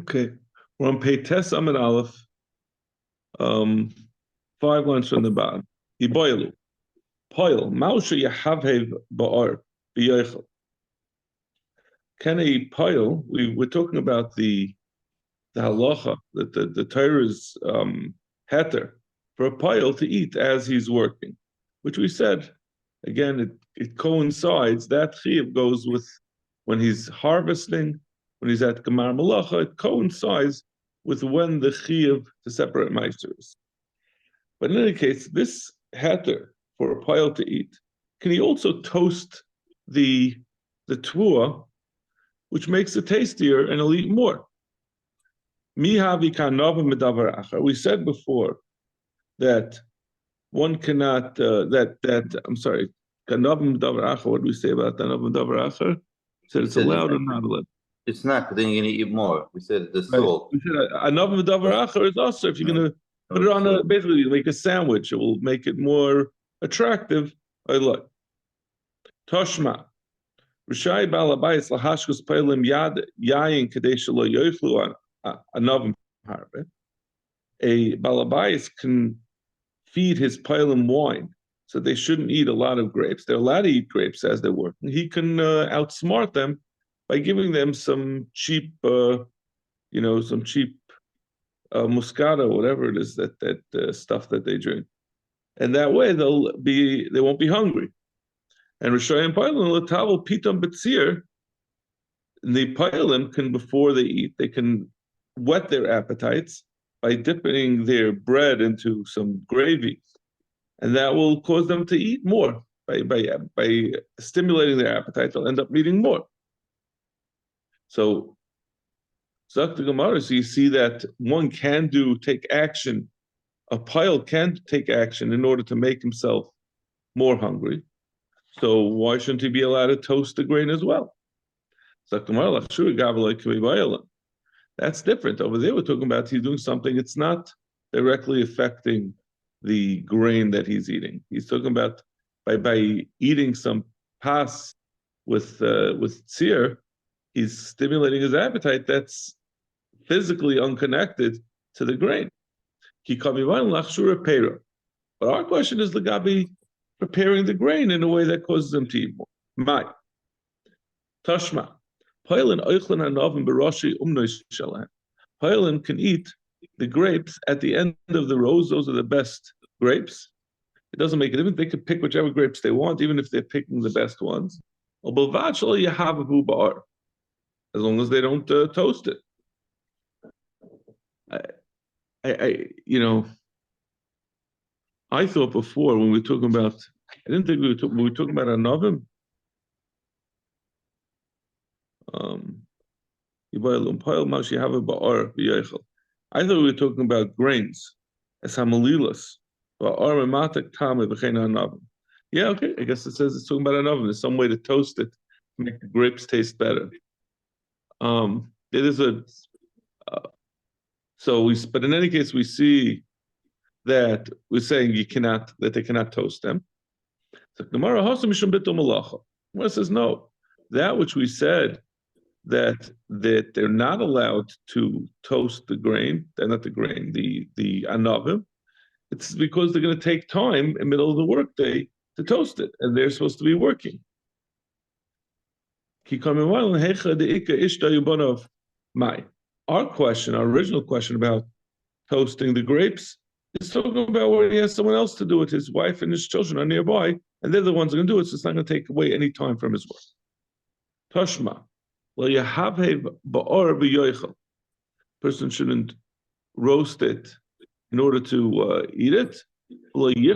Okay. We're on page Tes Amid Aleph, 5 lines from the bottom. Yiboilu. Poil. Mausha Yahavhev Ba'ar. B'yoichel. Can a poil, we're talking about the halacha, that the Torah's heter for a poil to eat as he's working, which we said, again, it coincides, that chiyuv goes with when he's harvesting, when he's at Gemar Malacha, it coincides with when the chiyuv to separate meisters. But in any case, this heter for a poil to eat, can he also toast the tvua, which makes it tastier and he'll eat more? We said before that one cannot, I'm sorry, what do we say about that? Said it's allowed or not allowed? It's not, because then you're going to eat more. We said the salt. We said is also, if you're going to put it on basically make a sandwich, it will make it more attractive. I look. Toshma. Rishai Balabayis Lahashkus Pelim Yad Yayin Kadesh Lo Yoichlu Anavim Harbe. A Balabayis can feed his Pelim wine, so they shouldn't eat a lot of grapes. They're allowed to eat grapes as they're working. He can outsmart them by giving them some cheap, some cheap Moscato, whatever it is that stuff that they drink, and that way they won't be hungry. And Rishayim Pailim Latavol Pitam Betzir, the Pailim can, before they eat, they can whet their appetites by dipping their bread into some gravy, and that will cause them to eat more. By stimulating their appetite, they'll end up eating more. So, Zakta Gemara, so you see that one can take action. A pile can take action in order to make himself more hungry. So why shouldn't he be allowed to toast the grain as well? That's different. Over there, we're talking about he's doing something. It's not directly affecting the grain that he's eating. He's talking about by eating some pas with tzir, he's stimulating his appetite. That's physically unconnected to the grain. But our question is the gabi preparing the grain in a way that causes them to eat more. My Tashma. Poilin can eat the grapes at the end of the rows. Those are the best grapes. It doesn't make a difference. They can pick whichever grapes they want, even if they're picking the best ones. As long as they don't toast it. I thought before when we were talking about, I didn't think we were talking about Anavim. I thought we were talking about grains, as hamalilas. Yeah, okay. I guess it says it's talking about Anavim. There's some way to toast it to make the grapes taste better. It is but in any case, we see that we're saying that they cannot toast them. So Gemara says no. That which we said that they're not allowed to toast the grain, they're not the grain, the anavim. It's because they're going to take time in the middle of the workday to toast it, and they're supposed to be working. Our original question about toasting the grapes, is talking about where he has someone else to do it. His wife and his children are nearby, and they're the ones who are going to do it, so it's not going to take away any time from his work. Tashma. Person shouldn't roast it in order to eat it. He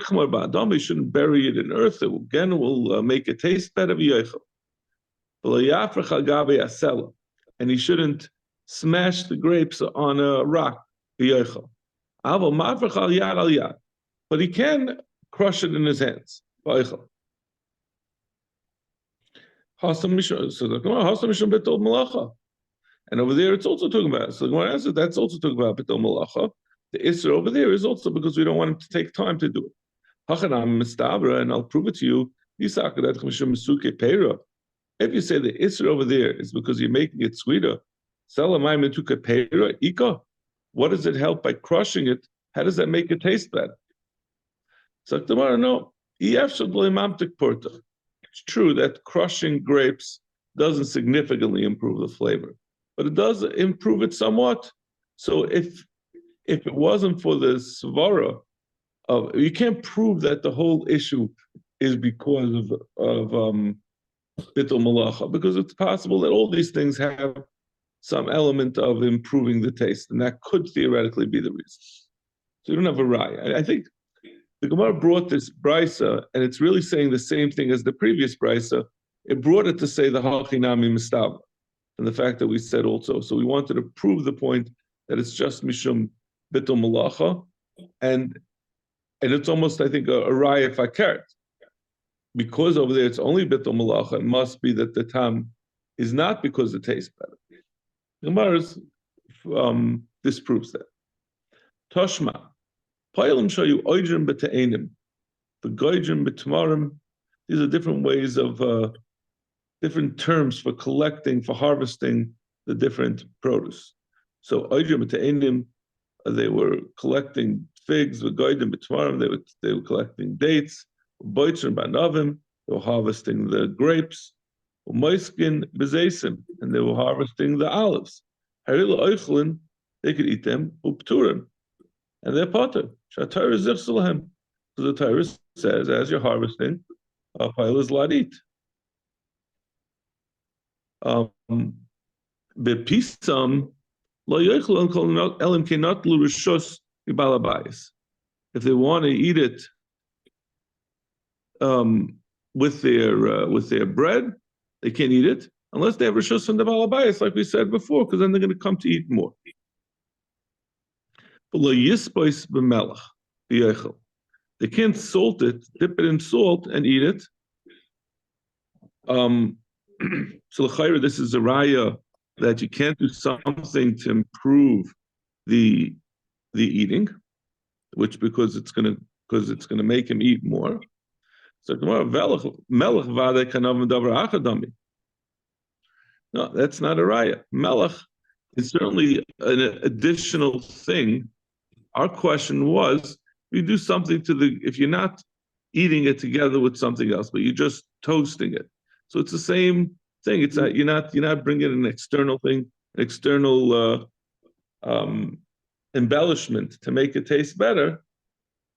shouldn't bury it in earth. It will make it taste better. And he shouldn't smash the grapes on a rock. But he can crush it in his hands. And over there, it's also talking about. So the Gemara answered, that's also talking about B'tol Malacha. The Isser over there is also because we don't want him to take time to do it. And I'll prove it to you. If you say the Isser over there is because you're making it sweeter, What does it help by crushing it? How does that make it taste better? So tomorrow, no. It's true that crushing grapes doesn't significantly improve the flavor, but it does improve it somewhat. So if it wasn't for the svara of, you can't prove that the whole issue is because of bittul malacha, because it's possible that all these things have some element of improving the taste, and that could theoretically be the reason. So you don't have a raya. I think the Gemara brought this brisa, and it's really saying the same thing as the previous brisa. It brought it to say the hachinami mistava, and the fact that we said also. So we wanted to prove the point that it's just mishum bittul malacha, and it's almost, I think, a raya fakert, because over there it's only bittul malacha. It must be that the tam is not because it tastes better. Gemara disproves that. Toshma. Pailim show you oijim b'te'enim, the goijim b'tmarim. These are different ways of, different terms for collecting, for harvesting the different produce. So oijim b'te'enim, they were collecting figs. With goijim b'tmarim, they were collecting dates. Boitzim b'anavim, they were harvesting the grapes. Moiskin b'zeisim, and they were harvesting the olives. Harila oichlin, they could eat them. Upturim, and they're potter. Shatar is zichsulahem. So the Torah says, as you're harvesting, a pile is allowed to eat. Bepisam lo yoichlon kol elim kenot l'rishos ibalabayis. If they want to eat it with their bread, they can't eat it unless they have rishos from the balabayis, like we said before, because then they're going to come to eat more. They can't salt it, dip it in salt, and eat it. So this is a raya that you can't do something to improve the eating, which because it's gonna make him eat more. So no, that's not a raya. Melech is certainly an additional thing. Our question was, you do something if you're not eating it together with something else, but you're just toasting it. So it's the same thing. It's not, you're not bringing an external thing, external embellishment to make it taste better.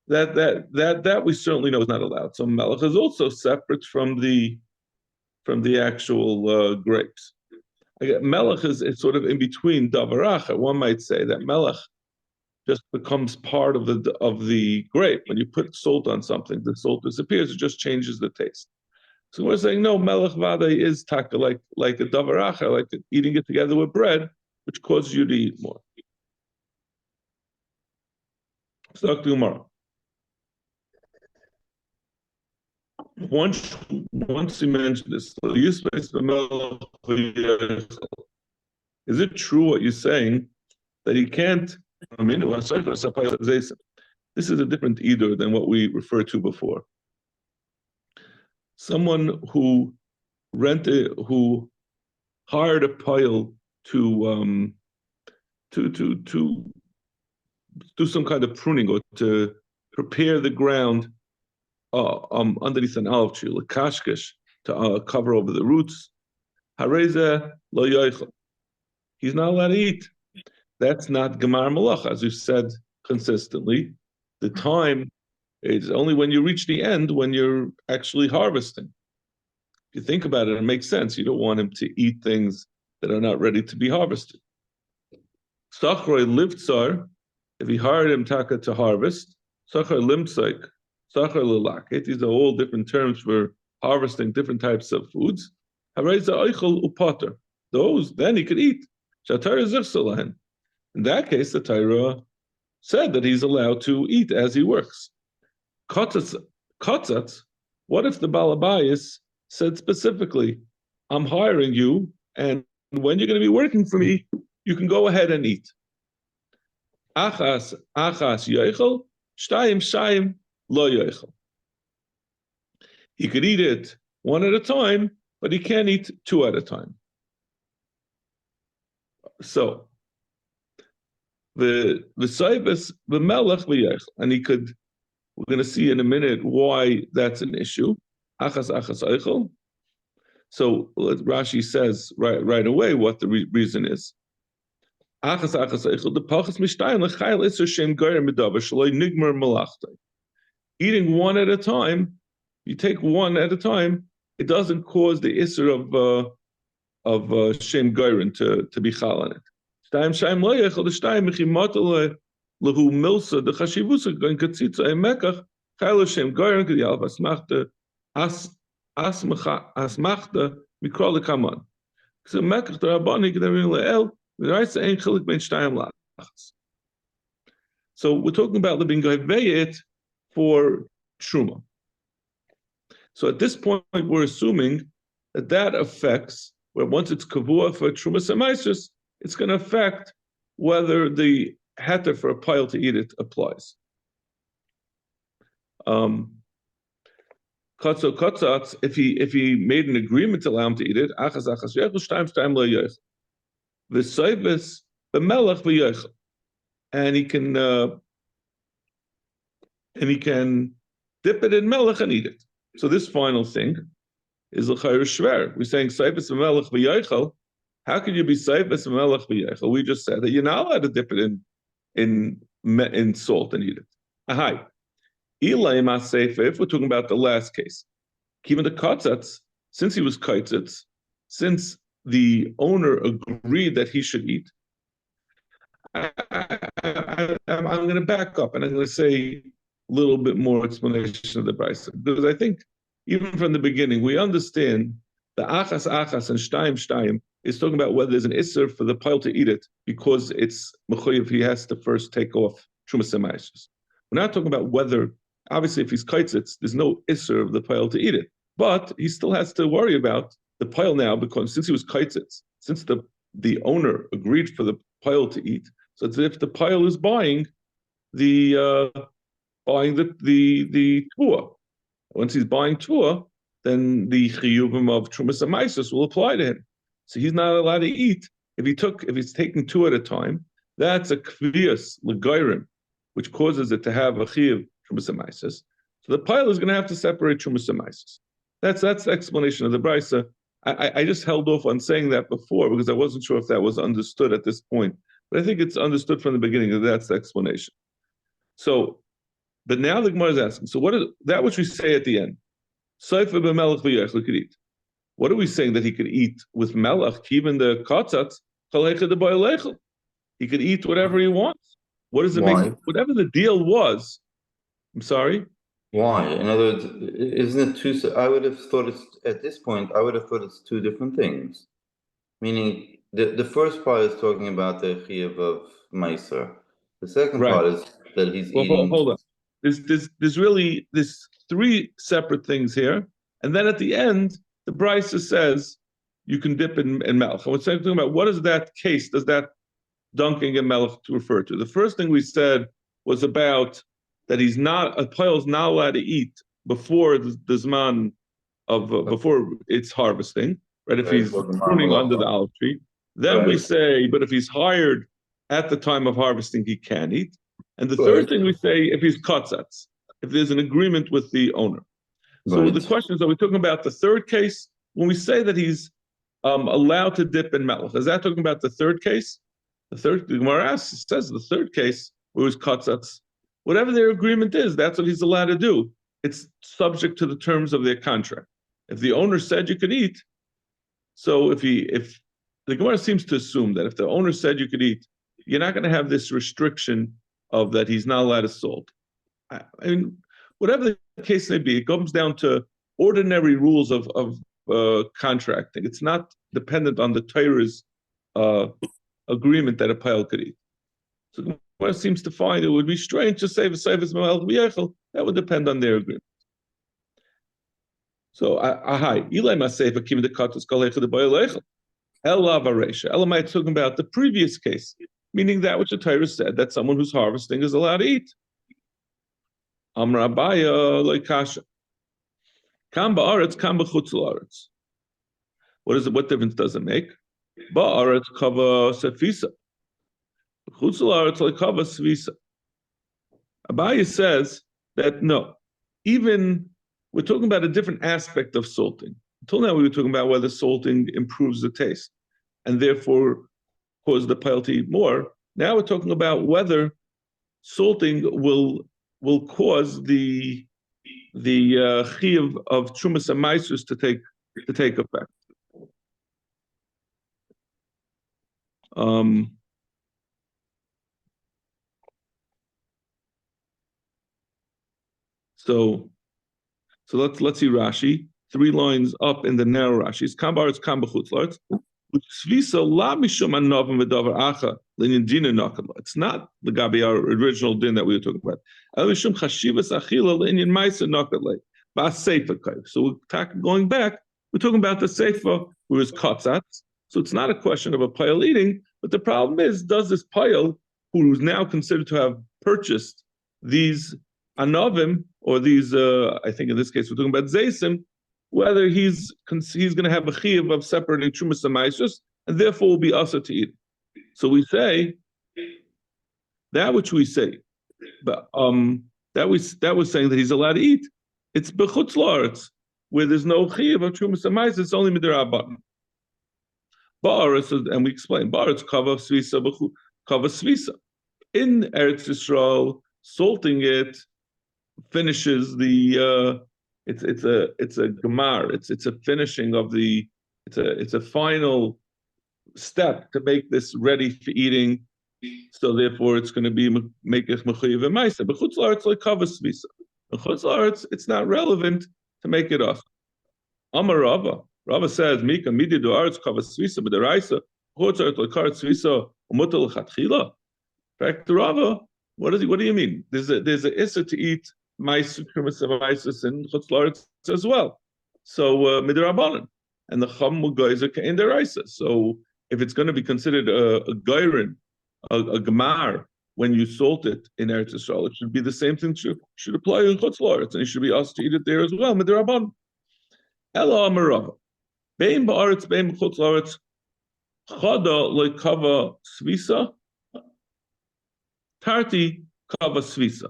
That we certainly know is not allowed. So melech is also separate from the actual grapes. Melech is sort of in between davaracha. One might say that melech just becomes part of the grape. When you put salt on something, the salt disappears. It just changes the taste. So we're saying no, melech vade is taka like a davaracha, like eating it together with bread, which causes you to eat more. So Dr. Umar. Once you mentioned this, is it true what you're saying that he can't? I mean, this is a different either than what we referred to before. Someone who hired a pile to do some kind of pruning or to prepare the ground underneath an olive tree, lekashkesh, to cover over the roots. Hareza lo yoichel. He's not allowed to eat. That's not gemar malach, as we've said consistently. The time is only when you reach the end, when you're actually harvesting. If you think about it, it makes sense. You don't want him to eat things that are not ready to be harvested. Sachroi livtsar, if he hired him taka to harvest, sachroi limtsaik, sachroi lelaket, these are all different terms for harvesting different types of foods. Hareza oichel upater. Those, then he could eat. Shatar zichsalahen. In that case, the Torah said that he's allowed to eat as he works. Kotzatz, what if the Balabayas said specifically, I'm hiring you, and when you're going to be working for me, you can go ahead and eat. Achas yoichel, shtayim lo yoichel. He could eat it one at a time, but he can't eat two at a time. So the Saibas, the Melech v'yech, and he could. We're going to see in a minute why that's an issue. Achas eichel. So Rashi says right away what the reason is. Achas eichel. The pachas mishtayim lechayil iser shem goyer midavar shaloi nigmar malachtay. Eating one at a time, you take one at a time, it doesn't cause the iser of shem goyrin to be chal on it. Shtayim shem lo yechel the shtayim mechimatel lehu milsa the chashivusa going katzitza emekach chayil shem goyrin k'yal vasmachta asmachta mikra lekaman. So mekach the rabbani k'darim le'el v'raisa ein chilik ben shtayim lachas. So we're talking about the being goyveyit for truma. So at this point, we're assuming that affects, where once it's kavua for truma semaisus, it's going to affect whether the heter for a pile to eat it applies. Katzatz, if he made an agreement to allow him to eat it, achas yechel shtayim lo yechel, v'soives b'melech v'yechel, and he can dip it in melech and eat it. So this final thing is l'chayr shver. We're saying seifes v'melech v'yechel. How can you be seifes v'melech v'yechel? We just said that you're not allowed to dip it in salt and eat it. Ahai. Ilay ma'seife, if we're talking about the last case, even the katzatz, since he was kaitzitz, since the owner agreed that he should eat, I'm going to back up and I'm going to say a little bit more explanation of the brisa, because I think even from the beginning we understand the achas and shtayim is talking about whether there's an isser for the pile to eat it because it's mechuyev, he has to first take off trumas semaisus. We're not talking about whether, obviously if he's kaitzitz, there's no isser of the pile to eat it, but he still has to worry about the pile now, because since he was kaitzitz, since the owner agreed for the pile to eat, so it's as if the pile is buying the tuah. Once he's buying tuah, then the chiyuvim of trumas amaisus will apply to him. So he's not allowed to eat. If he's taking two at a time, that's a kvias legairim, which causes it to have a chiyuv trumas amaisus. So the pile is going to have to separate trumas amaisus. That's the explanation of the brisa. I just held off on saying that before because I wasn't sure if that was understood at this point. But I think it's understood from the beginning that that's the explanation. So, but now the Gemara is asking, so what is that which we say at the end? Seifa b'melech v'yechel could eat. What are we saying that he could eat with melech, even the katzatz, he could eat whatever he wants. What does it make? Whatever the deal was, I'm sorry? Why? In other words, isn't it two? I would have thought at this point, I would have thought it's two different things. Meaning, the first part is talking about the chiyuv of meiser. The second part is that he's eating. Hold on. There's three separate things here, and then at the end, the brisa says you can dip in melech. And we're talking about what is that case? Does that dunking in melech to refer to? The first thing we said was about that a pile is not allowed to eat before the zman of before it's harvesting, right? If he's pruning under the olive tree, then we say, but if he's hired at the time of harvesting, he can eat. And the third thing we say, if he's katzatz, if there's an agreement with the owner. So the question is, are we talking about the third case? When we say that he's allowed to dip in melech, is that talking about the third case? The Gemara says the third case, where he's katzatz, whatever their agreement is, that's what he's allowed to do. It's subject to the terms of their contract. If the owner said you could eat, so if the Gemara seems to assume that if the owner said you could eat, you're not going to have this restriction of that he's not allowed to salt. I mean, whatever the case may be, it comes down to ordinary rules of contracting. It's not dependent on the Torah's agreement that a pile could eat. So Gemara seems to find it would be strange to say that would depend on their agreement. So Elamai talking about the previous case, meaning that which the Torah said that someone who's harvesting is allowed to eat. Amra Abaya loikasha. Kam ba'aretz, kam b'chutz la'aretz. What difference does it make? Ba'aretz kava sefisa. Chutz la'aretz like kava svisa. Abaye says that no, even we're talking about a different aspect of salting. Until now, we were talking about whether salting improves the taste and therefore cause the pile to eat more. Now we're talking about whether salting will cause the chiyuv of trumas and maisus to take effect. So let's see Rashi. 3 lines up in the narrow Rashi's. Kambar it's kam b'chutzlarts. It's not the Gabi, our original din that we were talking about. So we're going back, we're talking about the seifa, who is katzatz. So it's not a question of a pile eating, but the problem is, does this pile, who is now considered to have purchased these anovim, or these, I think in this case we're talking about zaysim, whether he's going to have a chiyuv of separating trumas and maisus, and therefore will be also to eat. So we say that which we say, but that was saying that he's allowed to eat. It's bechutz la'aretz, where there's no chiyuv of trumas and maisus. It's only midrabanan. Ba'aretz, and we explain ba'aretz kava svisa kava svisa. In Eretz Yisrael, salting it finishes the. It's a gemar. It's a finishing of the. It's a final step to make this ready for eating. So therefore, it's going to be make it mechuyev v'maisa. But chutz la'aretz like kavas visa. Chutz la'aretz, it's not relevant to make it off. Amar Rava. Rava says mika midi do aretz kavas visa b'deraisa. Chutz la'aretz like karetz visa umutal lechatchila. In fact, Rava, what do you mean? There's a issa to eat maisus and chutz la'aretz as well. So midrabanan, and the chum will geyser kein deraisa. So if it's going to be considered a geirin, a gemar, when you salt it in Eretz Yisrael, it should be the same thing should apply in chutz la'aretz, and you should be asked to eat it there as well. Midrabanan. Ela amarava, bein ba'aretz bein chutz la'aretz, chada loikava svisa, tarti kava svisa.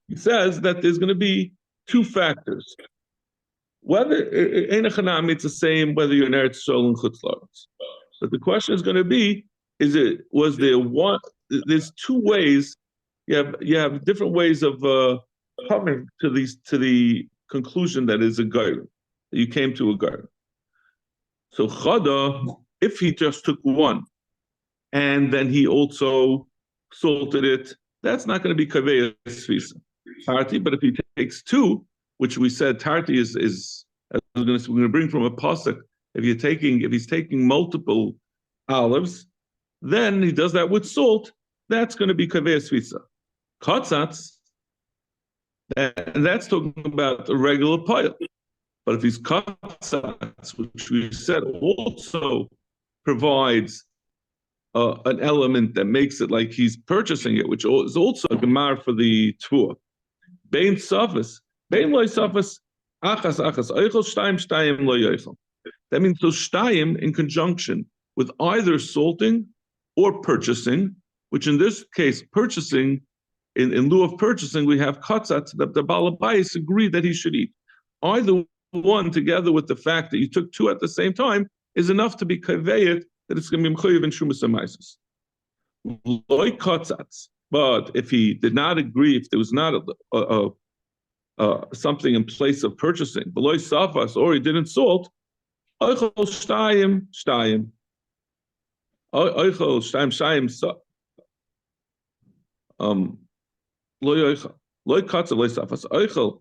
He says that there's going to be 2 factors. Whether it's the same whether you're in Eretz Yisrael and chutz la'aretz. But the question is going to be: was there one? There's 2 ways. You have different ways of coming to the conclusion that is a geir. You came to a geir. So chada, if he just took one, and then he also salted it, that's not going to be kaveh svisa. Tarti, but if he takes 2, which we said tarti is we're going to bring from a pasuk. If he's taking multiple olives, then he does that with salt. That's going to be kaveh svisa. Katzatz, that's talking about a regular pile. But if he's katzatz, which we said also provides an element that makes it like he's purchasing it, which is also a gemar for the tour. Bein safas, bein loy safas, achas eichel shtayim loy eichel. That means those shtayim in conjunction with either salting or purchasing, which in this case, purchasing, in lieu of purchasing, we have katzatz that the balabais agree that he should eat. Either one, together with the fact that you took 2 at the same time, is enough to be kaveyet that it's going to be mechuyev in trumas and maisus. Loy katzatz. But if he did not agree, if there was not something in place of purchasing, below safas, or he didn't salt, oichel shtayim. Oichel shtayim. Loy oichel. Loy katzah, loy safas. Oichel.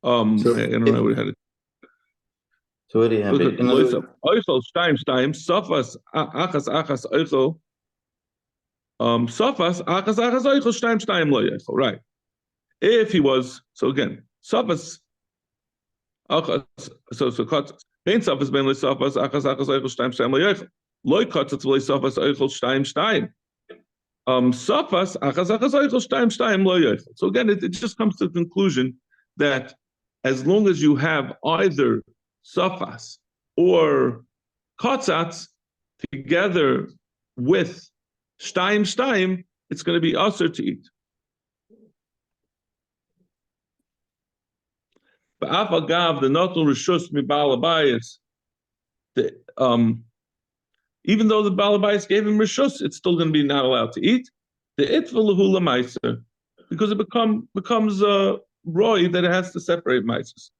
I don't know what had it. So what do you have? Oichel shtayim. Safas achas oichel. Safas achas oichel shtayim lo yoichel. Right. If he was, so again, safas achas, so katzatz. Bein safas bein lo safas achas oichel shtayim lo yoichel. Lo katzatz lo safas oichel shtayim. Safas achas oichel shtayim lo yoichel. So again, it just comes to the conclusion that as long as you have either safas, or kotzatz together with shtaim, it's going to be usher to eat. But afagav the notul rishus mi balabayis, even though the balabayis gave him rishus, it's still going to be not allowed to eat. The itvalahu lamaiser, because it becomes a roy that it has to separate maises.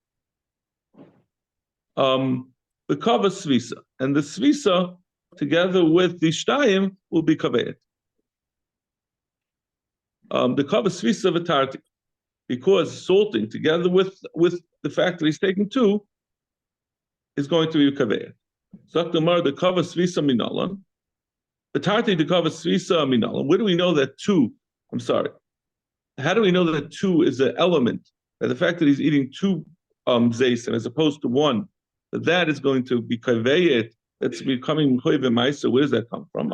The kava svisa, and the svisa together with the shtayim will be kaveet. The kava svisa v'tarti, because salting together with the fact that he's taking two is going to be kaveet. Zaktamar the kava svisa minalan, the tarti the kava svisa minalan. Where do we know that two? I'm sorry. How do we know that two is an element? That the fact that he's eating two zaysim as opposed to one, that is going to be kaveyet, that's becoming choyve ma'aser. Where does that come from?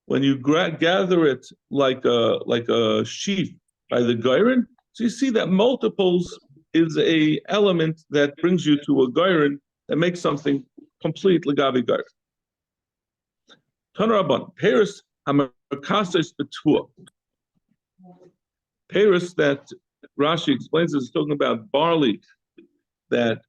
When you gather it like a sheaf by the gairin, so you see that multiples is a element that brings you to a gairin that makes something complete legabi gairin. Tanarabban, Paris hamarkases betua. Paris that Rashi explains is talking about barley, that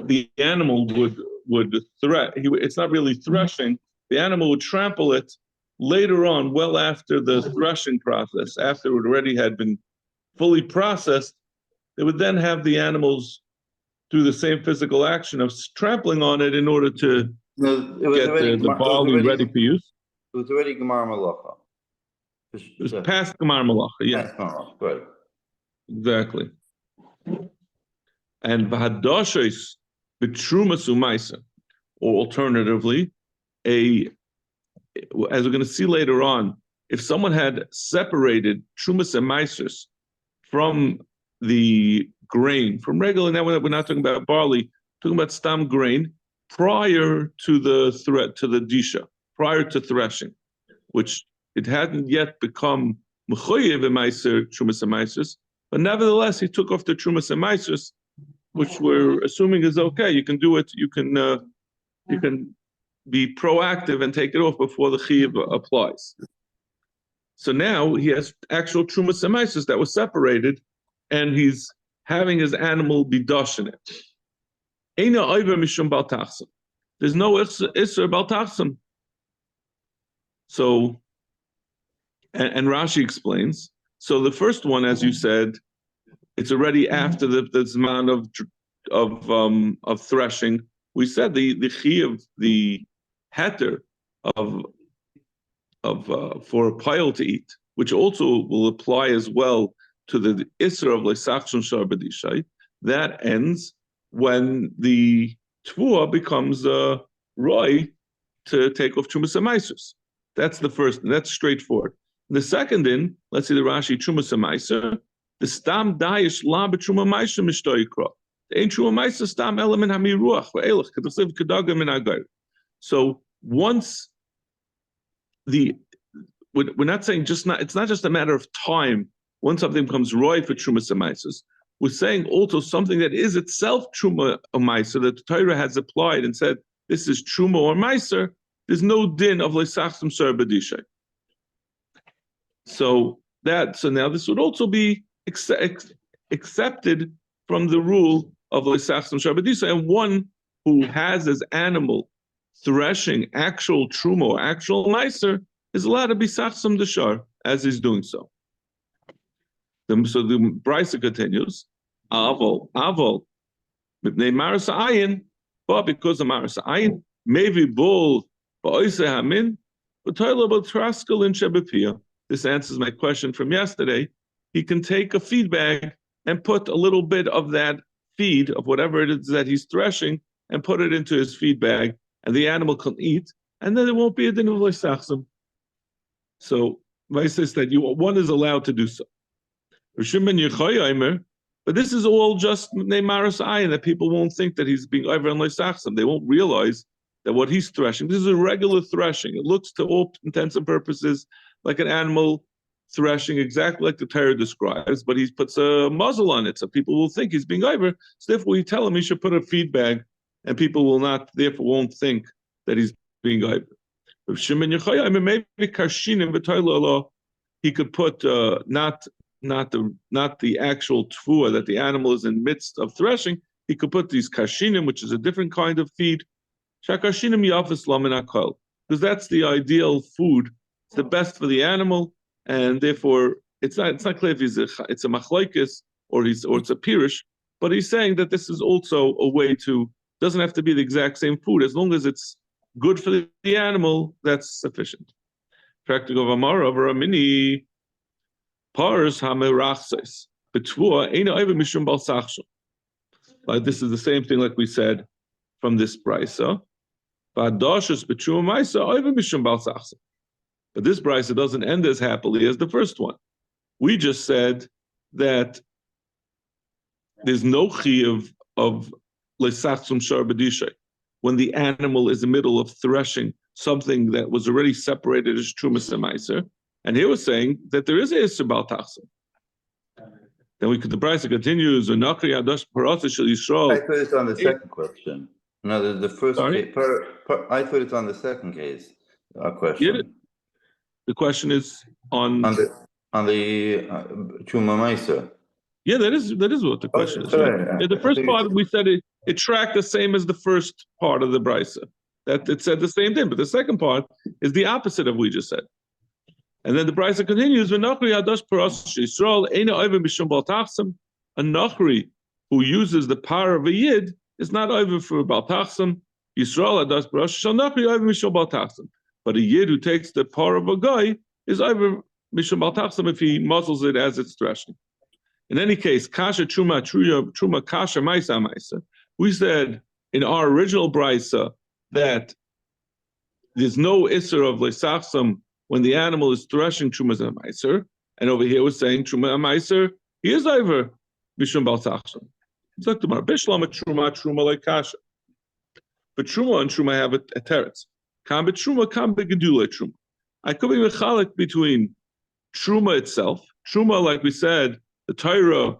the animal would it's not really threshing, the animal would trample it later on, well after the threshing process, after it already had been fully processed. They would then have the animals do the same physical action of trampling on it in order to get the barley ready for use. It was already Gemara Malacha. It was past Gemar Malacha, yeah. Past Gemara, right. Exactly. And v'hadashos b'trumas u'maisa, or alternatively, as we're going to see later on, if someone had separated trumas and maisers from the grain, from regular, now we're not talking about barley, talking about stam grain, prior to the disha, prior to threshing, which it hadn't yet become mechoyev meiser trumas and meisers, but nevertheless he took off the trumas and meisers, which we're assuming is okay. You can do it. You can be proactive and take it off before the chiyuv applies. So now he has actual trumas and meisers that was separated, and he's having his animal be dash in it. Eina oiver mishum bal tachsim. There's no iser bal tachsim. So. And Rashi explains. So the first one, as you said, it's already after the zman of threshing. We said the chiyuv, the heter for a pile to eat, which also will apply as well to the isra of leisachshon shar b'dishai. That ends when the tvua becomes a roy to take off trumas and meiser. That's the first, and that's straightforward. The second let's see the Rashi Trumas Meiser, the Stam Dayish La B'Truma Meiser Mishtoikra. The Ein Truma Meiser Stam Element Hamiruach Ve'elach Kedosiv Kedagam in Agar. So once we're not saying it's not just a matter of time. Once something becomes roy for Trumas Meiser, we're saying also something that is itself Truma Meiser that the Torah has applied and said this is Truma or Meiser. There's no din of Leisachsim Sar B'Dishay. So now this would also be accepted from the rule of Leisachsim Shar B'Dishay, and one who has as animal threshing actual truma or actual meiser is allowed to be sachsim deshar as he's doing so. So the Brisa continues, avol mipnei maras ayin, but because of maras ayin, maybe bull ba'oiseh hamin, b'toyla b'traskel in shebepiyah. This answers my question from yesterday. He can take a feed bag and put a little bit of that feed, of whatever it is that he's threshing, and put it into his feed bag, and the animal can eat, and then there won't be a din of leisachsim. So, Vai says that one is allowed to do so. But this is all just neimaras ayin, that people won't think that he's being over on leisachsim. They won't realize that what he's threshing, this is a regular threshing. It looks to all intents and purposes like an animal threshing exactly like the Torah describes, but he puts a muzzle on it, so people will think he's being over. So therefore, we tell him he should put a feed bag, and people will not, therefore, won't think that he's being over. If Shimon Yochai, maybe Karshinim v'Toilo, he could put not the actual tfua that the animal is in midst of threshing. He could put these kashinim, which is a different kind of feed. Shakashinim yafis lamin akol, because that's the ideal food. It's the best for the animal, and therefore it's not clear if it's a machlokes or it's a pirish, but he's saying that this is also a way to, doesn't have to be the exact same food, as long as it's good for the animal, that's sufficient. Practical of Amar over a mini pars hamerachses betvua eina over mishum balsachshel. Like this is the same thing like we said from this brisa. But this brisa doesn't end as happily as the first one. We just said that there's no chiyuv of lesachsum shar b'dishay when the animal is in the middle of threshing something that was already separated as trumas and meiser. And here we're saying that there is a issur bal tachsim. Then the brisa continues. I thought it's on the second question. No, the first case, I thought it's on the second case question. Yeah, the question is on the Truma Meiser. Yeah, that is what the question is. Yeah, the first part we said it tracked the same as the first part of the brisa. That it said the same thing, but the second part is the opposite of what we just said. And then the brisa continues, a Nachri who uses the power of a Yid is not over for Bal Tachsim. Yisrael adas b'rosh shall Nachri over mishum Bal Tachsim. But a Yid who takes the power of a guy is over mishum Bal Tachsim if he muzzles it as it's threshing. In any case, kasha truma kasha maisa. We said in our original brisa that there's no isser of lesachsim when the animal is threshing truma and meiser, and over here we're saying truma and meiser he is over mishum bal tachsim. It's like tomorrow bishlam truma like kasha, but truma and truma have a teretz. Kam betruma, kam begedule truma. I could be mechalik between truma itself. Truma, like we said, the Torah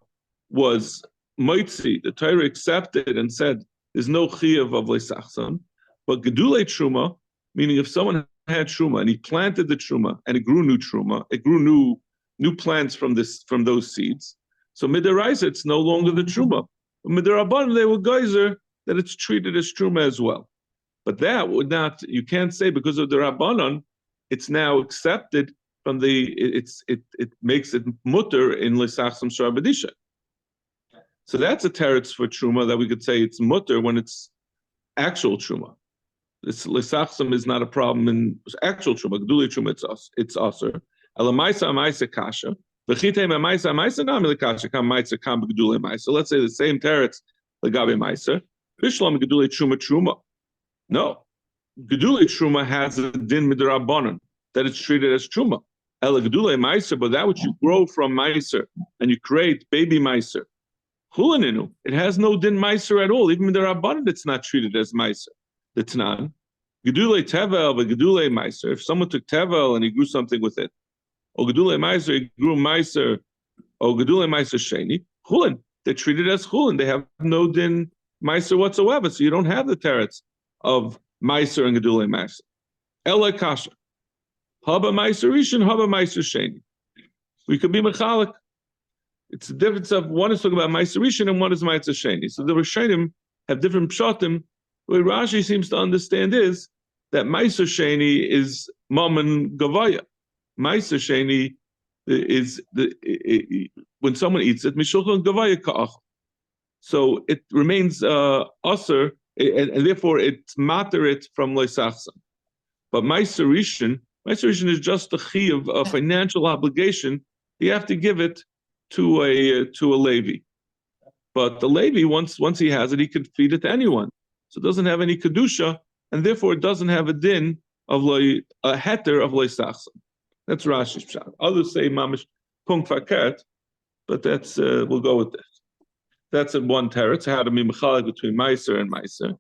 was Metzia. The Torah accepted and said there's no chiyuv of lesachsim, but gedule truma, meaning if someone had truma and he planted the truma and it grew new truma, it grew new plants from those seeds. So midaraisa, it's no longer the truma. But midarabanan, they were geyser that it's treated as truma as well. But that would not, you can't say because of the rabbanon, it's now accepted from it makes it mutter in lesachsim shar b'disha. So that's a teretz for truma that we could say it's mutter when it's actual truma. This lesachsim is not a problem in actual truma. Gedulei truma, it's aser. Elamaisa amaisa kasha. V'chitei amaisa amaisa nami lekasha kam maisa kam begedulei maisa. Let's say the same teretz legabe maisa. Bishlam gedulei truma. No, gedulei truma has a din midrabanan that it's treated as truma. Ela gedulei maisa, but that which you grow from meiser and you create baby meiser. Chulaninu, it has no din meiser at all. Even midrabanan, it's not treated as meiser. The Tanan, Gedulei Tevel, but Gedulei Meiser. If someone took Tevel and he grew something with it, or Gedulei Meiser, he grew Meiser, or Gedulei Meiser Sheni, Chulin, they're treated as Chulin. They have no din Meiser whatsoever. So you don't have the teretz of Meiser and Gedulei Meiser. Ela Kasha. Haba Meiser Rishon, Haba Meiser Sheni. We could be Mechalik. It's the difference of one is talking about Meiser Rishon and one is Meiser Sheni. So the Rishonim have different pshatim. What Rashi seems to understand is that Meiser Sheni is Mammon Gavaya. Meiser Sheni is when someone eats it, Mishulchan Gavaya Ka'ach. So it remains usher, and therefore it's materit from Leisachsan. But Meiser Rishon is just a chiyuv, a financial obligation. You have to give it to a Levi. But the Levi, once he has it, he can feed it to anyone. So it doesn't have any kedusha, and therefore it doesn't have a din of a heter of leisachsim. That's Rashi's pshat. Others say mamish punk fakert, but that's we'll go with that. That's in one teretz. How to be mechalik between meiser and meiser.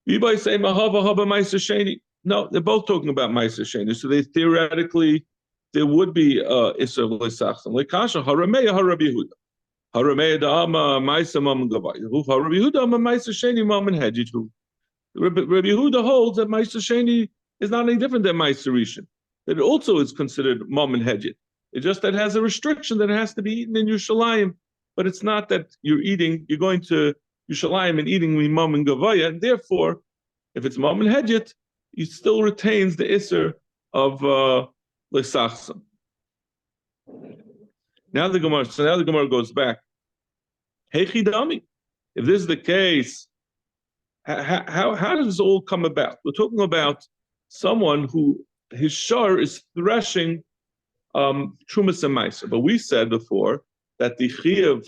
Yibay say mahava haba meiser sheni. No, they're both talking about meiser sheni. So they theoretically there would be Isser L'Sachsim. L'Kasha Harameya Harabi Yehuda. Harameya Da'ama Maisa Maman Gavai. Harabi Yehuda Ama Maisa Sheni Maman Hedjitu. Rabbi Yehuda holds that Maisa Sheni is not any different than Maisa Rishon. That it also is considered Maman Hedjit. It just that it has a restriction that it has to be eaten in Yerushalayim. But it's not that you're going to Yerushalayim and eating Mimam and Gavaya, and therefore, if it's Maman Hedjit, it still retains the Isser of L'Sachsim. Now the Gemara goes back. Hey Chidami, if this is the case, how does this all come about? We're talking about someone who his shar is threshing Trumas and Meiser. But we said before that the chiyuv,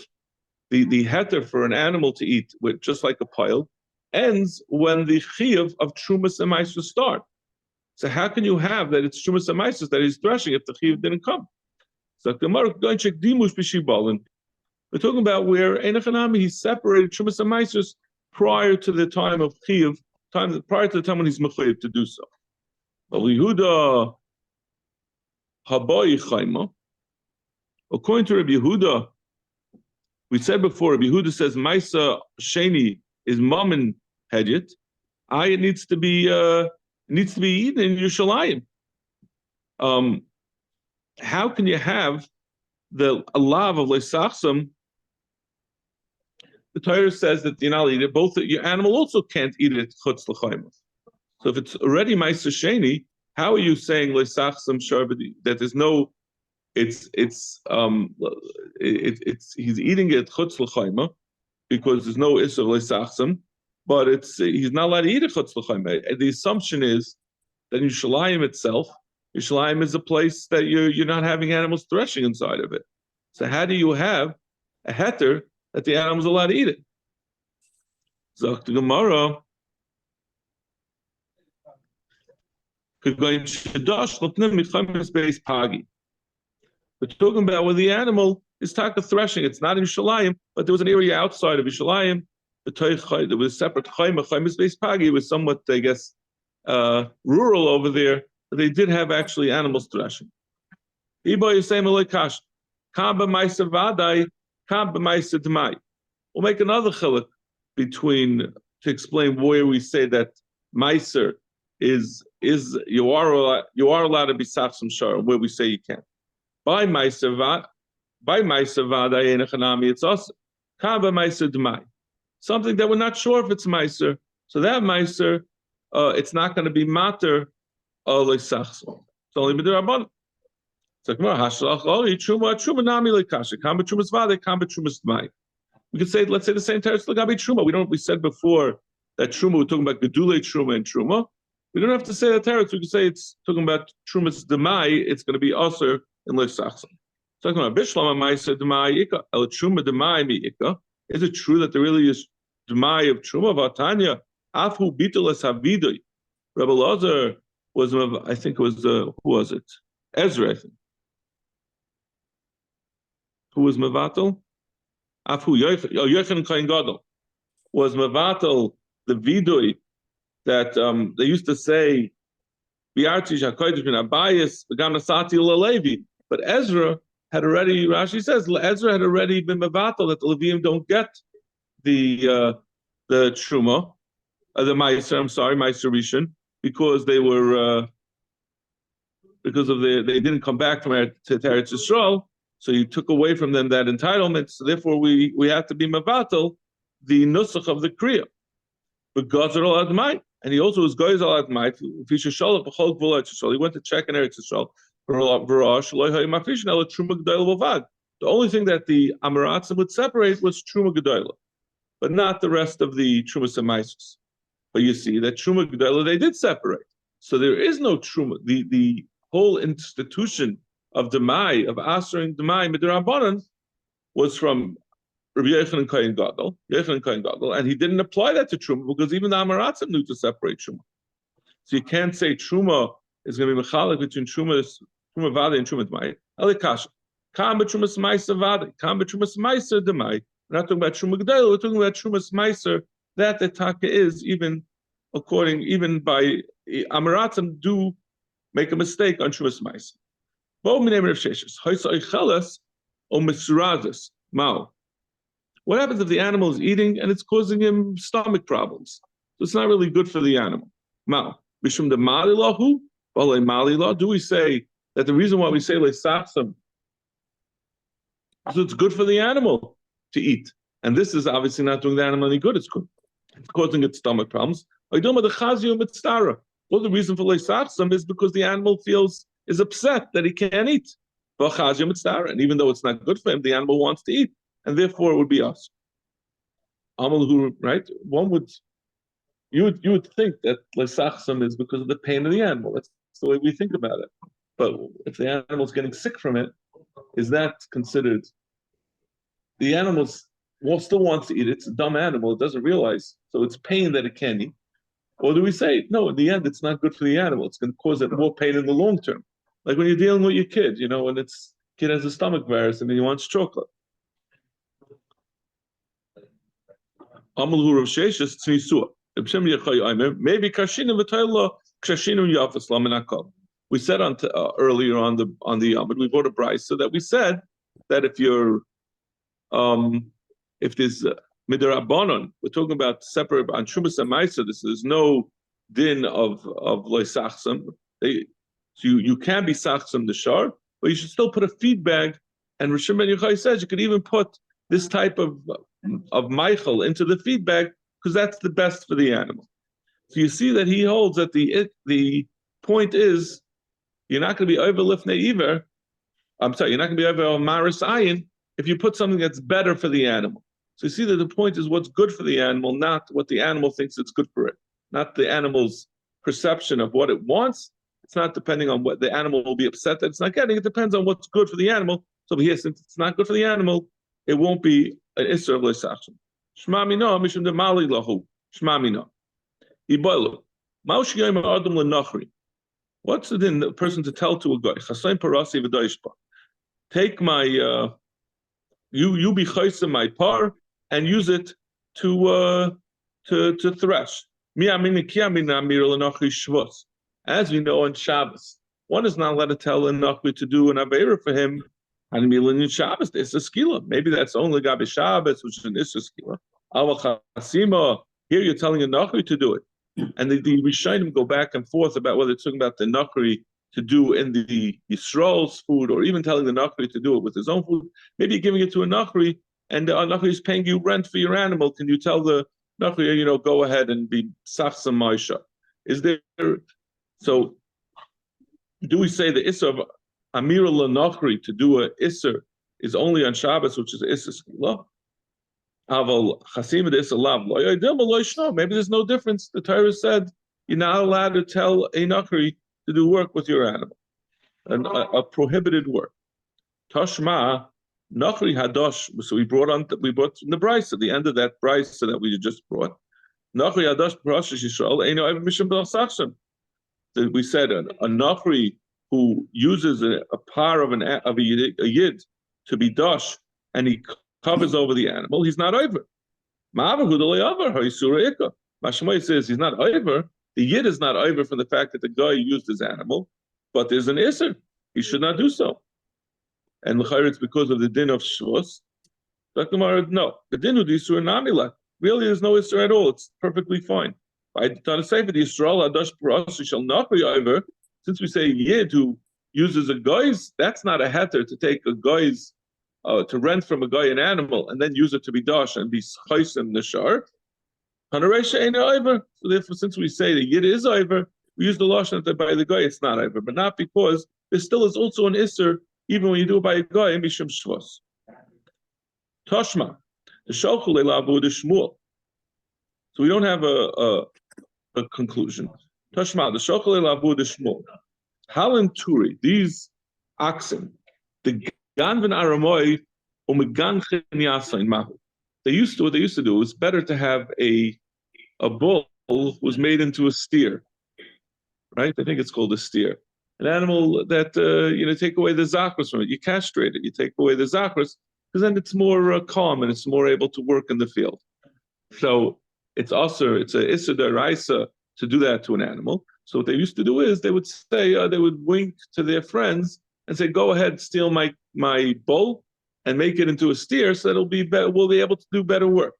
the heter for an animal to eat, with just like a pile, ends when the chiyuv of Trumas and Meiser start. So how can you have that it's Trumas and Meiser that he's threshing if the chiyuv didn't come? So Gemara going to check dimush b'shibalin. We're talking about where Einachanami he separated Trumas and Meiser prior to the time of chiyuv, prior to the time when he's mechayiv to do so. Yehuda Haboy Chayma. According to Rabbi Yehuda, we said before, Rabbi Yehuda says Maisa Sheni is Mammon Hedjit. It needs to be eaten in Yerushalayim. How can you have the alav of L'Sachsim? The Torah says that you're not eat it. Both your animal also can't eat it chutz l'chayim. So if it's already Maisa Sheni, how are you saying L'Sachsim Sharbadi that there's no? It's he's eating it chutz l'chayim because there's no issue of L'Sachsim, but he's not allowed to eat it chutz l'chayim. The assumption is that Yerushalayim itself, Yerushalayim is a place that you're not having animals threshing inside of it. So how do you have a heter that the animal's allowed to eat it? Zok the Gemara. We're talking about where the animal is taka threshing. It's not in Yerushalayim, but there was an area outside of Yerushalayim. There was a separate chayma based pagi. It was somewhat, I guess, rural over there, but they did have actually animals threshing. We'll make another chiluk to explain where we say that meiser is you are allowed to be sachsim shar, where we say you can't. By meiser vada enechanami, it's also kaba meiser d'mai, something that we're not sure if it's meiser. So that meiser, it's not going to be mater le'sachsim. It's only b'derabbanan. It's like truma nami le'kasha, kamba trumas vada, kamba trumas d'mai. We could say, let's say the same teretz l'gabi truma. We said before that truma, we're talking about gedulei truma and truma. We don't have to say that teretz. We can say it's talking about trumas demai. It's going to be aser in le'sachsim. Talking about bishlama ma'aser demai ika el truma demai mi ika. Is it true that there really is demai of truma? Vatanya afu bitul es havidui. Rebbe Lazar was, I think it was who was it? Ezra, I think. Who was mevatel? Afu Yochanan Kohen Gadol was mevatel the vidui that they used to say, but Ezra had already, Rashi says, Ezra had already been mevatel that the Leviim don't get the truma, the meiser, meiser rishon, because they were they didn't come back from to Eretz Yisrael, so you took away from them that entitlement. So therefore, we have to be mevatel the nusach of the kriya. But God's all admai. And he also was goyz al admai. If he should show up a whole gvul Yisrael, he went to check in Eretz Yisrael. The only thing that the Amaratzim would separate was truma gedola, but not the rest of the trumas and meisus. But you see that truma gedola they did separate. So there is no truma. The whole institution of demai, of asering demai midrabanan, was from Rabbi Yochanan Kohen Gadol, and he didn't apply that to truma because even the Amaratzim knew to separate truma. So you can't say truma is going to be mechalik between truma vada and truma demai. Alikasha, kam b'trumas meiser vada, kam b'trumas meiser demai. We're not talking about truma gedol. We're talking about trumas meiser. That the taka is even by Amaratzim do make a mistake on trumas meiser. What happens if the animal is eating and it's causing him stomach problems? So it's not really good for the animal. Do we say that the reason why we say leisachsam is it's good for the animal to eat? And this is obviously not doing the animal any good. It's causing its stomach problems. Well, the reason for leisachsam is because the animal is upset that he can't eat. And even though it's not good for him, the animal wants to eat, and therefore it would be us. Right? You would think that leisachsam is because of the pain of the animal. That's the way we think about it. But if the animal's getting sick from it, is that considered? The animal still wants to eat. It's a dumb animal. It doesn't realize. So it's pain that it can't eat. Or do we say, no, in the end, it's not good for the animal. It's going to cause it more pain in the long term. Like when you're dealing with your kid, when kid has a stomach virus and he wants chocolate. Maybe we said earlier on the Yamid, we brought a brisa so that we said that if there's midrabanon, we're talking about separate on Shumas and Maisa. There's no din of leisachsam. So you can be sachsam the shar, but you should still put a feed bag. And Rishon Ben Yochai says you could even put this type of Michael into the feed bag because that's the best for the animal. So you see that he holds that the point is you're not going to be over lifnei iver. I'm sorry, you're not going to be over maris ayin if you put something that's better for the animal. So you see that the point is what's good for the animal, not what the animal thinks it's good for it, not the animal's perception of what it wants. It's not depending on what the animal will be upset that it's not getting. It depends on what's good for the animal. So here, since it's not good for the animal, it won't be an isser of leisachsam. Shma mina mishum de mali lahu. Shma mina. Iboilu. Maush yoyim adam lenachri. What's it in the person to tell to a guy? Chasayim parasi v'doishpa. Take my you be chaysim my par and use it to thresh. As we know on Shabbos, one is not allowed to tell a nachri to do an avera for him. And in Shabbos, it's a skila. Maybe that's only Gabi Shabbos, which is an Issa skila. Awa chasima. Here you're telling a nachri to do it, and the Rishonim go back and forth about whether it's talking about the nachri to do in the Yisrael's food, or even telling the nachri to do it with his own food. Maybe you're giving it to a nachri, and the nachri is paying you rent for your animal. Can you tell the nachri, go ahead and be sachsam maisha? Is there? So, do we say the Issa of Amira Lanachri to do a Isser is only on Shabbos, which is Isser Skila? Aval Chasim Issa Lav Lo. Maybe there's no difference. The Torah said you're not allowed to tell a Nachri to do work with your animal, a prohibited work. Tashma Nachri Hadosh. So we brought from the Bryce at the end of that Bryce that we just brought. Nachri Hadosh Rosh Yisrael Eino Ev Mishum B'Sachsam. We said a Nachri who uses a par of a yid to be dosh, and he covers over the animal, he's not over. Mashmoy says he's not over. The yid is not over from the fact that the guy used his animal, but there's an isser. He should not do so. And it's because of the din of shvus. No, the din of the isur namila. Really, there's no isser at all. It's perfectly fine. I trying to say for the Yisrael Adosh Paras shall not be over. Since we say yid who uses a guy's, that's not a heter to take a guy's to rent from a guy an animal and then use it to be dash and be chaysim nashar. Hanaresha ain't over. So therefore, since we say the yid is over, we use the lashon that by the guy it's not over, but not because there still is also an isser even when you do it by a guy in mishum shvus. Toshma, the shalchu leilavu the shmuel. So we don't have a conclusion. Tashma, the Shochel Elavu the Shmuel. Halim Turi, these oxen, the Ganvan Aramoy, Umeganchen Yasain Mahu. What they used to do, it's better to have a bull who was made into a steer. Right? I think it's called a steer. An animal that take away the zachros from it. You castrate it, you take away the zachros, because then it's more calm and it's more able to work in the field. So it's a Issa Daraisa to do that to an animal. So what they used to do is they would say, they would wink to their friends and say, go ahead, steal my bull and make it into a steer, so it'll be better, we'll be able to do better work.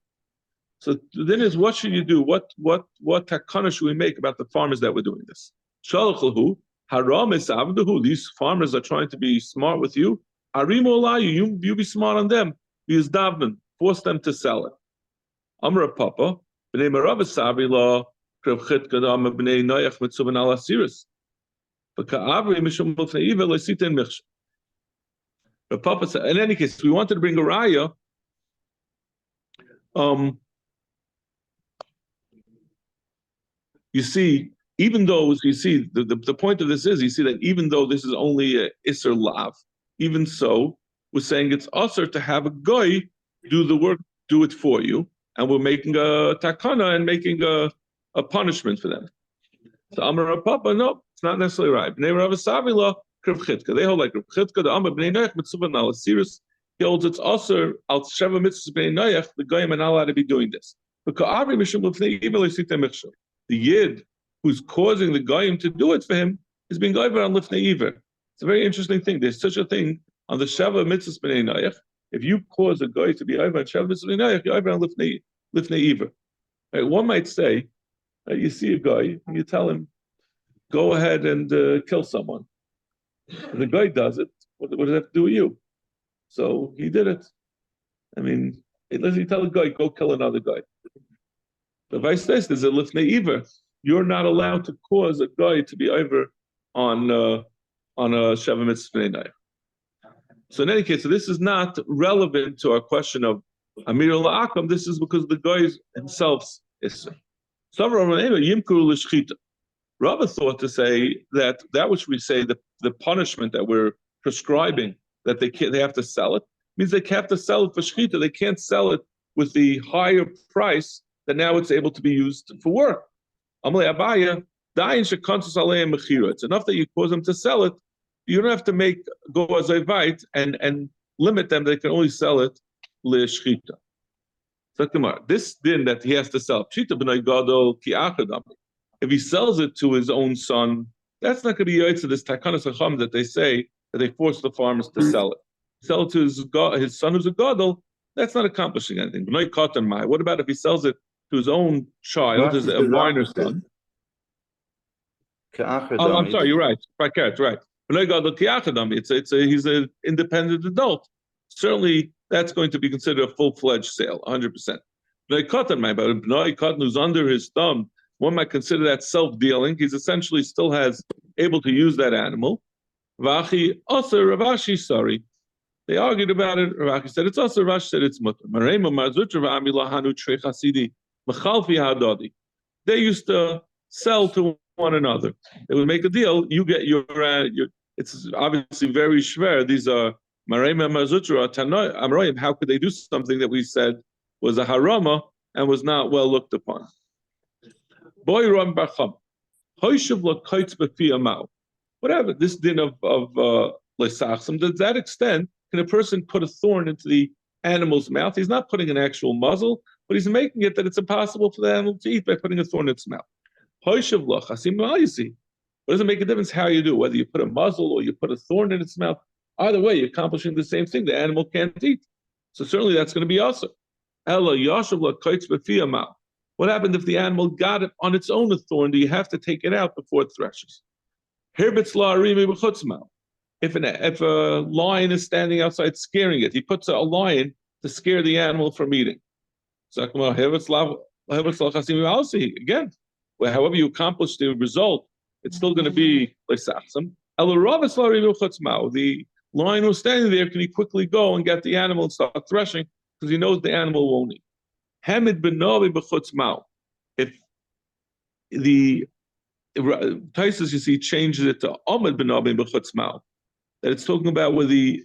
So then is, what should you do? What takana should we make about the farmers that were doing this? Shalachalhu, haram is avduhu. These farmers are trying to be smart with you. Arimu alayu, you be smart on them. Use davman, force them to sell it. Amra Papa, b'nei marav esavi la krev chit kadam b'nei noyach mitzuvan al asiris. B'ka'avri mishum b'fnei ivel esiten michsh. The Papa said, in any case, we wanted to bring a raya. You see, even though you see the point of this is, you see that even though this is only a Isser Lav, even so, we're saying it's usher to have a guy do the work, do it for you, and we're making a takana and making a punishment for them. So Amar Papa, no, it's not necessarily right. They hold like Rav Chitka, the Amar Bnei Noach Mitzuvan al Asiris. He holds it's usher al Sheva Mitzvahs Bnei Noach. The guy are not allowed to be doing this. The yid who's causing the goyim to do it for him is being goyim on lifnei iver. It's a very interesting thing. There's such a thing on the Sheva Mitzvahs B'nei Noach. If you cause a guy to be over on Sheva Mitzvahs B'nei Noach, you're over on lifnei iver. Right? One might say, you see a guy and you tell him, go ahead and kill someone. And the guy does it. What does that have to do with you? So he did it. I mean, unless you tell a guy, go kill another guy. The vice versa is a lifnei iver. You're not allowed to cause a guy to be over on a Sheva Mitzvah B'nei Noach. So in any case, so this is not relevant to our question of Amir La'akam. This is because the guy himself is. Rava thought to say that which we say the punishment that we're prescribing, that they have to sell it, means they have to sell it for shchita. They can't sell it with the higher price that now it's able to be used for work. It's enough that you cause them to sell it. You don't have to go as a vite and limit them. They can only sell it l'shchita. So this din that he has to sell, if he sells it to his own son, that's not going to be yaitz to this takanas hacham that they say that they force the farmers to sell it. Sell it to his son who's a gadol. That's not accomplishing anything. What about if he sells it to his own child, a minor son? I'm sorry, you're right. Right. He's an independent adult. Certainly, that's going to be considered a full-fledged sale, 100%. But Katan who's under his thumb, one might consider that self-dealing. He's essentially still able to use that animal. Vachi also Ravashi, sorry. They argued about it. Ravashi said it's also. Ravashi said it's mutter. They used to sell to one another. They would make a deal. You get your it's obviously very schwer. These are Marema Mazutra, Amroyim. How could they do something that we said was a harama and was not well looked upon? Boy Ram Bacham. Whatever this din of Lesachsim, to that extent, can a person put a thorn into the animal's mouth? He's not putting an actual muzzle, but he's making it that it's impossible for the animal to eat by putting a thorn in its mouth. It doesn't make a difference how you do it, whether you put a muzzle or you put a thorn in its mouth. Either way, you're accomplishing the same thing. The animal can't eat. So certainly that's going to be awesome. What happened if the animal got it on its own a thorn? Do you have to take it out before it threshes? If a lion is standing outside scaring it, he puts a lion to scare the animal from eating. Again, however you accomplish the result, it's still going to be lesachsim. The lion who's standing there, can he quickly go and get the animal and start threshing because he knows the animal won't eat? Hamid ben Navi b'chutzmao. If the Taisus, you see, changes it to Ahmed ben Navi b'chutzmao, that it's talking about where the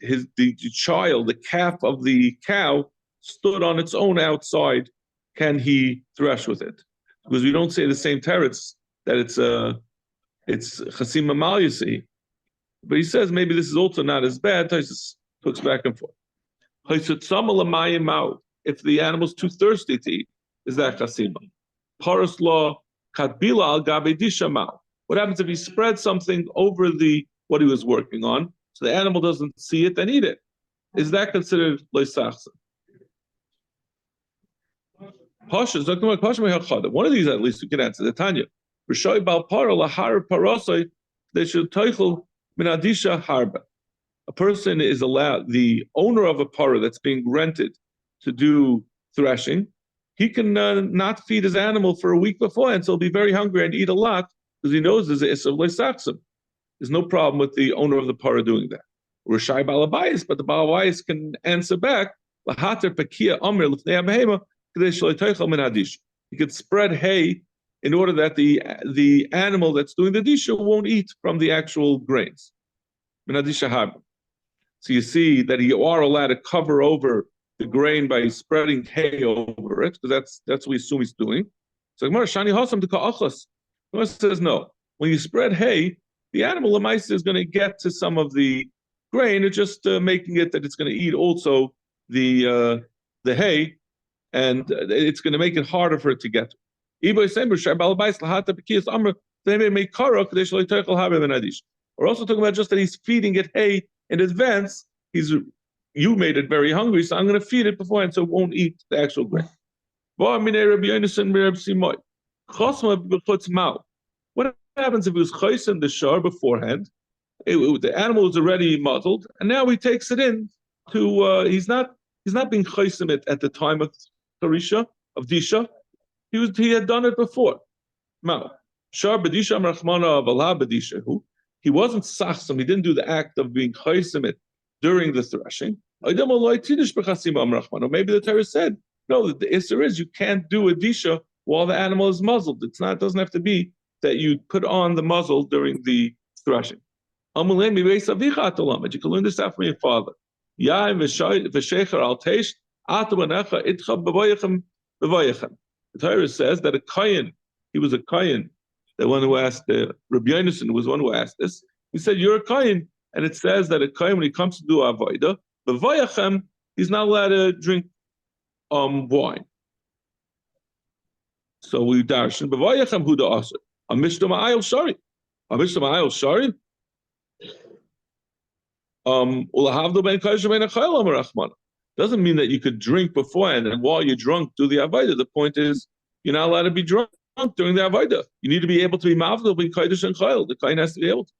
child, the calf of the cow, stood on its own outside. Can he thresh with it? Because we don't say the same teretz that it's chasim amal, you see. But he says maybe this is also not as bad. Taisus talks back and forth. If the animal's too thirsty to eat, is that chasima? Paras law katbila al gabe dishamal. What happens if he spread something over what he was working on, so the animal doesn't see it and eat it. Is that considered loisachsim? One of these at least we can answer. The Tanya. A person is allowed, the owner of a para that's being rented to do threshing, he can not feed his animal for a week beforehand, so he'll be very hungry and eat a lot because he knows there's a leisachsim. There's no problem with the owner of the para doing that. Rishai Balabais, but the Balabais can answer back. He could spread hay in order that the animal that's doing the disha won't eat from the actual grains. So you see that you are allowed to cover over the grain by spreading hay over it, because that's what we assume he's doing. So Gemara says no. When you spread hay, the animal lemaisa is going to get to some of the grain. It's just making it that it's going to eat also the hay, and it's going to make it harder for it to get to. We're also talking about just that he's feeding it hay in advance. You made it very hungry, so I'm going to feed it beforehand so it won't eat the actual grain. What happens if he was chaysim the shar beforehand? The animal was already muzzled, and now he takes it in to. He's not being chaysim it at the time of tarisha of disha. He had done it before. Shar b'disha rachmana avlah b'disha. He wasn't sachsim. He didn't do the act of being chaysim it during the threshing. Or maybe the Torah said, no, the issur is you can't do a disha while the animal is muzzled. It doesn't have to be that you put on the muzzle during the threshing. You can learn this out from your father. The Torah says that a kohen, he was a kohen, the one who asked, Rabbi Yonason was one who asked this. He said, you're a kohen, and it says that a kohen, when he comes to do avodah, b'vayachem, he's not allowed to drink wine. So we darshan, b'vayachem hu da'asr. Amishtam ha'ayil shari. Amishtam ha'ayil shari. Ulahavdo ben kodesh ben achayil amar rachmana. Doesn't mean that you could drink beforehand, and while you're drunk, do the avodah. The point is, you're not allowed to be drunk during the avodah. You need to be able to be mavdil between kodesh and chayil. The kohen has to be able to.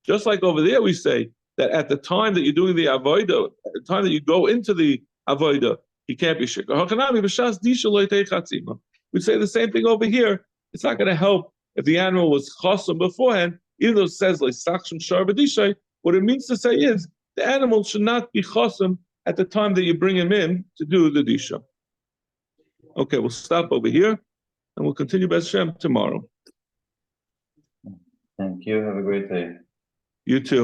Just like over there, we say that at the time that you're doing the avodah, at the time that you go into the avodah, you can't be shikar. We say the same thing over here. It's not going to help if the animal was chasam beforehand, even though it says like sakshim shar b'dishay. What it means to say is the animal should not be chasam at the time that you bring him in to do the disha. Okay, we'll stop over here and we'll continue B'ez Hashem tomorrow. Thank you. Have a great day. You too.